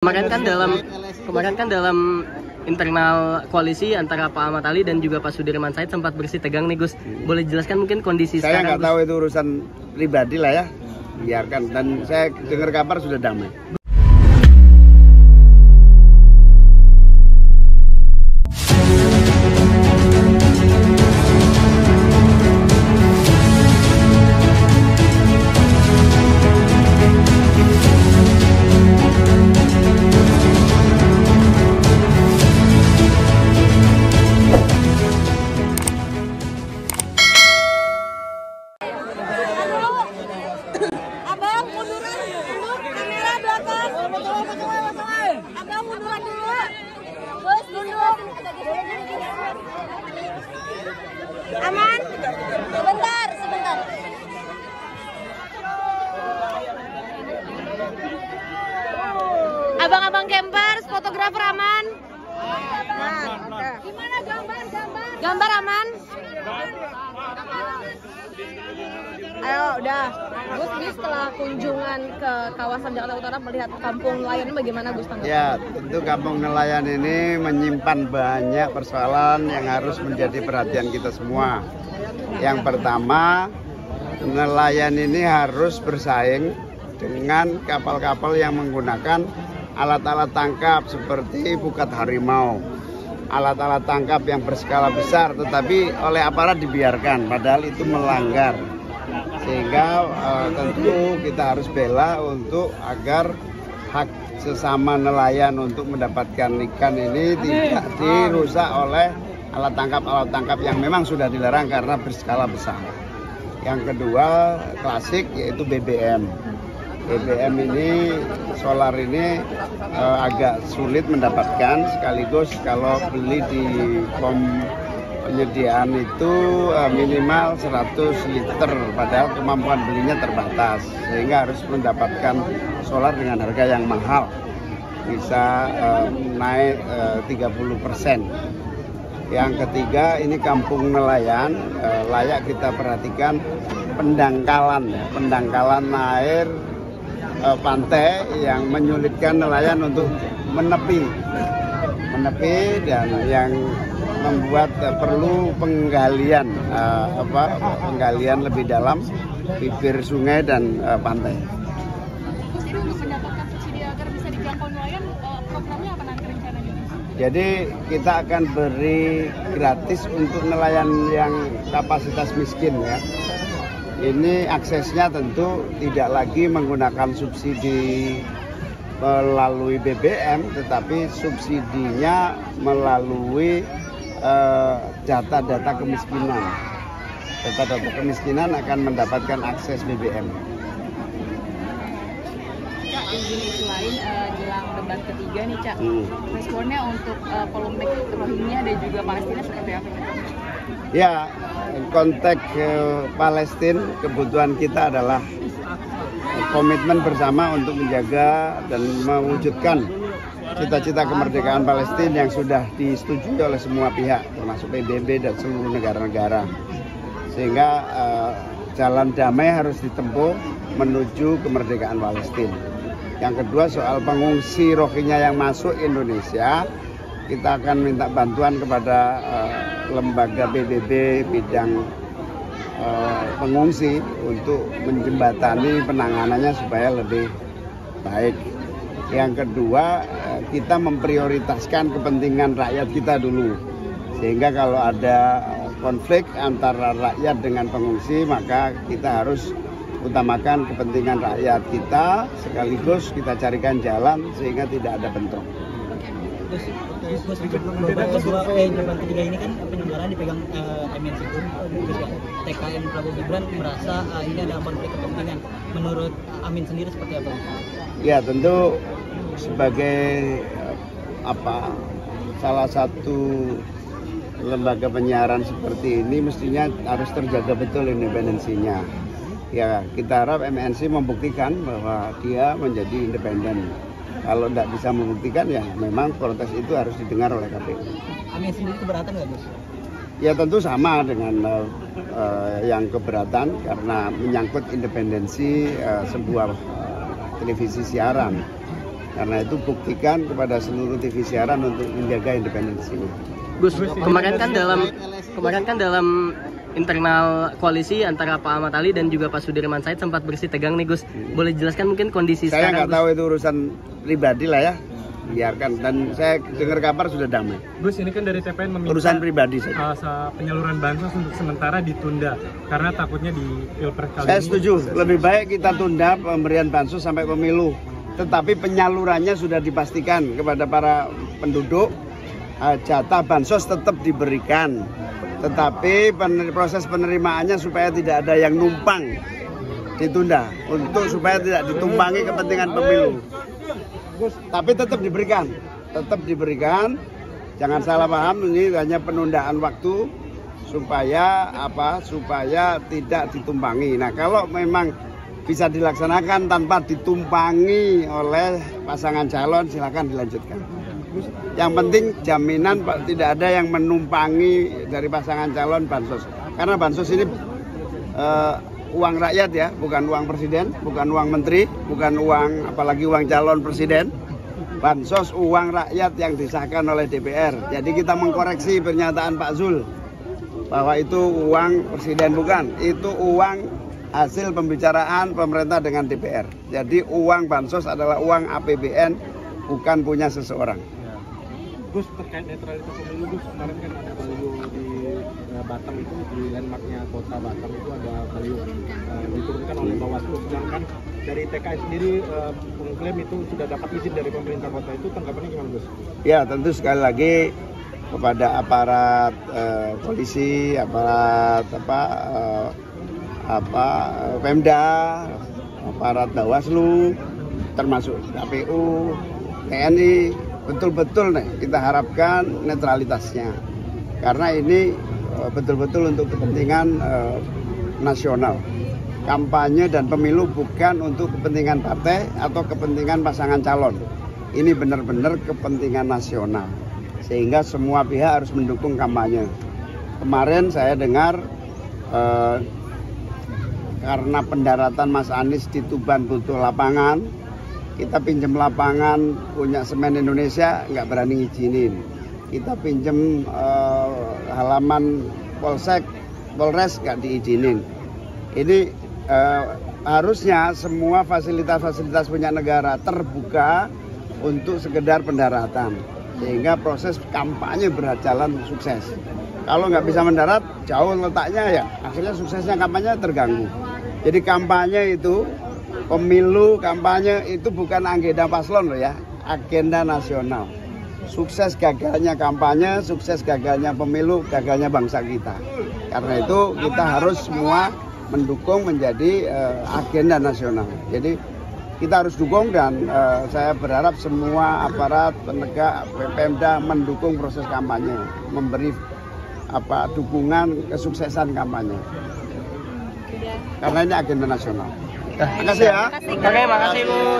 Kemarin kan dalam internal koalisi antara Pak Ahmad Ali dan juga Pak Sudirman Said sempat bersih tegang nih Gus. Boleh jelaskan mungkin kondisi saya sekarang? Saya nggak tahu itu urusan pribadi lah ya. Biarkan, dan saya dengar kabar sudah damai. Abang munduran dulu, kamera belakang. Abang munduran dulu. Bos mundur. Aman? Sebentar. Abang-abang campers, fotografer aman? Aman. Oke. Gimana gambar? Gambar aman? Ayo, udah. Gus, ini setelah kunjungan ke kawasan Jakarta Utara melihat kampung nelayan ini bagaimana Gus tanggapannya? Ya, tentu kampung nelayan ini menyimpan banyak persoalan yang harus menjadi perhatian kita semua. Yang pertama, nelayan ini harus bersaing dengan kapal-kapal yang menggunakan alat-alat tangkap seperti pukat harimau. Alat-alat tangkap yang berskala besar tetapi oleh aparat dibiarkan, padahal itu melanggar. Sehingga tentu kita harus bela untuk agar hak sesama nelayan untuk mendapatkan ikan ini tidak dirusak oleh alat tangkap yang memang sudah dilarang karena berskala besar. Yang kedua klasik yaitu BBM. BBM ini, solar ini agak sulit mendapatkan, sekaligus kalau beli di penyediaan itu minimal 100 liter, padahal kemampuan belinya terbatas, sehingga harus mendapatkan solar dengan harga yang mahal, bisa naik 30%. Yang ketiga, ini kampung nelayan, layak kita perhatikan pendangkalan air pantai yang menyulitkan nelayan untuk menepi dan yang membuat perlu penggalian lebih dalam bibir sungai dan pantai. Gus, ini untuk mendapatkan subsidi agar bisa dijangkau nelayan, programnya apa nanti rencananya? Jadi kita akan beri gratis untuk nelayan yang kapasitas miskin ya. Ini aksesnya tentu tidak lagi menggunakan subsidi melalui BBM, tetapi subsidinya melalui data-data kemiskinan. Data-data kemiskinan akan mendapatkan akses BBM. Cak, ini selain jelang debat ketiga nih Cak, responnya untuk polemik Rohingya dan juga Palestina seperti apa? Ya, konteks Palestina, kebutuhan kita adalah komitmen bersama untuk menjaga dan mewujudkan cita-cita kemerdekaan Palestina yang sudah disetujui oleh semua pihak, termasuk PBB dan seluruh negara-negara. Sehingga jalan damai harus ditempuh menuju kemerdekaan Palestina. Yang kedua, soal pengungsi Rohingya yang masuk Indonesia, kita akan minta bantuan kepada lembaga PBB bidang pengungsi untuk menjembatani penanganannya supaya lebih baik. Yang kedua, kita memprioritaskan kepentingan rakyat kita dulu, sehingga kalau ada konflik antara rakyat dengan pengungsi, maka kita harus utamakan kepentingan rakyat kita, sekaligus kita carikan jalan sehingga tidak ada bentrok. Debat ketiga ini kan penyelenggaraan dipegang MNC TKN Prabowo Gibran merasa ini ada konflik kepentingan. Menurut Amin sendiri seperti apa? Ya, tentu sebagai salah satu lembaga penyiaran seperti ini mestinya harus terjaga betul independensinya. Ya, kita harap MNC membuktikan bahwa dia menjadi independen. Kalau tidak bisa membuktikan, ya memang protes itu harus didengar oleh KPU. Amin sendiri keberatan nggak, Gus? Ya tentu sama dengan yang keberatan karena menyangkut independensi sebuah televisi siaran. Karena itu buktikan kepada seluruh TV siaran untuk menjaga independensi. Gus, kemarin kan dalam internal koalisi antara Pak Ahmad Ali dan juga Pak Sudirman Said sempat bersih tegang nih Gus. Boleh jelaskan mungkin kondisi Saya sekarang? nggak tahu itu urusan pribadi lah ya. Biarkan, dan saya dengar kabar sudah damai. Gus, ini kan dari TPN meminta Urusan pribadi saja. penyaluran bansos untuk sementara ditunda karena takutnya di Pilpres kali Saya ini. setuju, lebih baik kita tunda pemberian bansos sampai pemilu. Tetapi penyalurannya sudah dipastikan kepada para penduduk, jatah bansos tetap diberikan. Tetapi proses penerimaannya supaya tidak ada yang numpang ditunda, untuk supaya tidak ditumpangi kepentingan pemilu. Tapi tetap diberikan. Jangan salah paham, ini hanya penundaan waktu supaya tidak ditumpangi. Nah, kalau memang bisa dilaksanakan tanpa ditumpangi oleh pasangan calon, silakan dilanjutkan. Yang penting jaminan tidak ada yang menumpangi dari pasangan calon bansos. Karena bansos ini uang rakyat ya, bukan uang presiden, bukan uang menteri, bukan uang, apalagi uang calon presiden. Bansos uang rakyat yang disahkan oleh DPR. Jadi kita mengkoreksi pernyataan Pak Zul bahwa itu uang presiden, bukan. Itu uang hasil pembicaraan pemerintah dengan DPR. Jadi uang bansos adalah uang APBN, bukan punya seseorang. Gus, terkait netralitas pemilu, Gus, kemarin kan ada pemilu di Batam itu, di landmarknya kota Batam itu ada baliho diturunkan oleh Bawaslu, sedangkan dari TKN sendiri mengklaim itu sudah dapat izin dari pemerintah kota. Itu tanggapannya gimana, Gus? Ya, tentu sekali lagi kepada aparat polisi, aparat Pemda, aparat Bawaslu, termasuk KPU, TNI, betul-betul nih kita harapkan netralitasnya, karena ini betul-betul untuk kepentingan nasional. Kampanye dan pemilu bukan untuk kepentingan partai atau kepentingan pasangan calon. Ini benar-benar kepentingan nasional, sehingga semua pihak harus mendukung kampanye. Kemarin saya dengar karena pendaratan Mas Anies di Tuban butuh lapangan, kita pinjam lapangan punya Semen Indonesia, nggak berani ngizinin. Kita pinjam halaman Polres nggak diizinin. Ini harusnya semua fasilitas-fasilitas punya negara terbuka untuk sekedar pendaratan, sehingga proses kampanye berjalan sukses. Kalau nggak bisa mendarat, jauh letaknya ya, akhirnya suksesnya kampanye terganggu. Jadi kampanye itu, pemilu kampanye itu bukan agenda paslon loh ya, agenda nasional. Sukses gagalnya kampanye, sukses gagalnya pemilu, gagalnya bangsa kita. Karena itu kita harus semua mendukung menjadi agenda nasional. Jadi kita harus dukung, dan saya berharap semua aparat penegak Pemda mendukung proses kampanye, memberi dukungan kesuksesan kampanye. Karena ini agenda nasional. Terima kasih ya. Oke, makasih Bu.